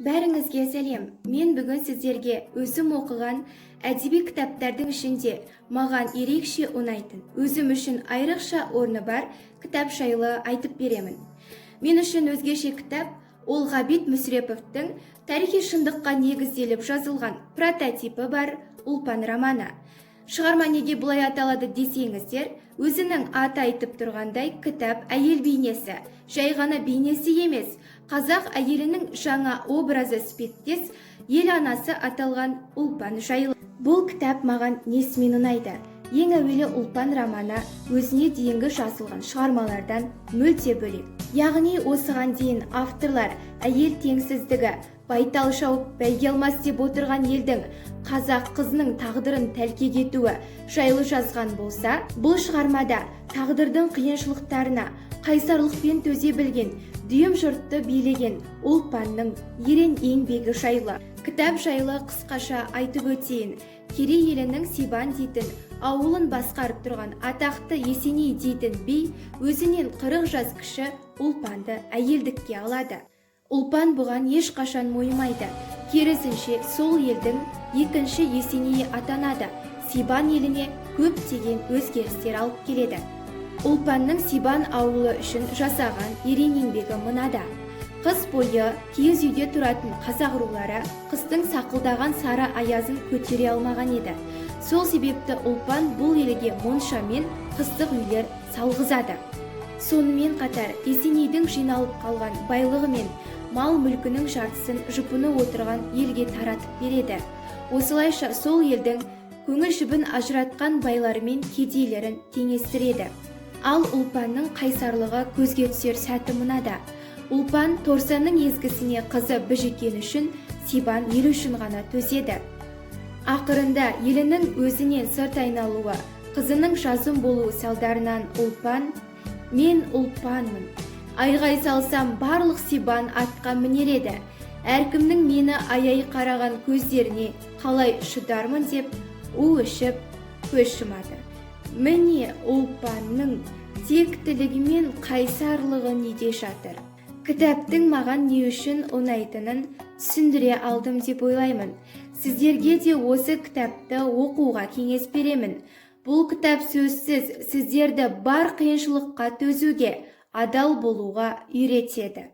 Бәріңізге сәлем. Мен бүгін сіздерге өзім оқыған әдеби кітаптардың ішінде маған ерекше ұнайтын, өзім үшін айрықша орны бар кітап жайлы айтып беремін. Мен үшін өзгеше кітап ол Ғабит Мүсіреповтің тарихи шындыққа негізделіп жазылған прототипі бар «Ұлпан» романы. Шығарма неге бұлай аталады десеңіздер, өзінің аты айтып тұрғандай, кітап әйел бейнесі, жай ғана бейнесі емес, қазақ әйелінің жаңа образы іспеттес ел анасы аталған Ұлпан жайлы. Бұл кітап маған несімен ұнайды. Ең әуелі Ұлпан романы өзіне дейінгі жазылған шығармалардан мүлде бөлек. Яғни осыған дейін авторлар әйел теңсіздігі, байтал шауып бәйге алмас деп отырған елдің қазақ қызының тағдырын тәлкек етуі жайлы жазған болса, бұл шығармада тағдырдың қиыншылықтарына қайсарлықпен төзе білген, дүйім жұртты билеген Ұлпанның ерен еңбегі жайлы. Кітап жайлы қысқаша айтып өтейін. Керей елінің Сибан дейтін ауылын басқарып тұрған атақты Есеней дейтін би өзінен 40 жас кіші Ұлпанды әйелдікке алады. Ұлпан бұған ешқашан мойымайды. Керісінше сол елдің екінші Есенейі атанады. Сибан еліне көптеген өзгерістер алып келеді. Ұлпанның Сибан ауылы үшін жасаған ерен еңбегі мынада. Қыс бойы киіз үйде тұратын қазақ рулары қыстың сақылдаған сары аязын көтере алмаған еді. Сол себепті Ұлпан бұл елге моншамен қыстық үйлер салғызады. Сонымен қатар Есенейдің жиналып қалған байлығы мен мал мүлкінің жартысын жұпыны отырған елге таратып береді. Осылайша сол елдің көңіл жібін ажыратқан байлары мен кедейлерін теңестіреді. Ал Ұлпанның қайсарлығы көзге түсер сәті мынада. Ұлпан Торсанның езгісіне қызы біжікен үшін Сибан ел үшін ғана төзеді. Ақырында елінің өзінен сырт айналуы, қызының жазым болуы салдарынан Ұлпан, мен Ұлпанмын, айғай салсам барлық Сибан атқа мінереді, әркімнің мені аяй қараған көздеріне қалай шыдармын деп у ішіп көз жұмады. Міне Ұлпанның тектілігі мен қайсарлығы неде жатыр. Кітаптың маған не үшін ұнайтынын түсіндіре алдым деп ойлаймын. Сіздерге де осы кітапты оқуға кеңес беремін. Бұл кітап сөзсіз сіздерді бар қиыншылыққа төзуге, адал болуға үйретеді.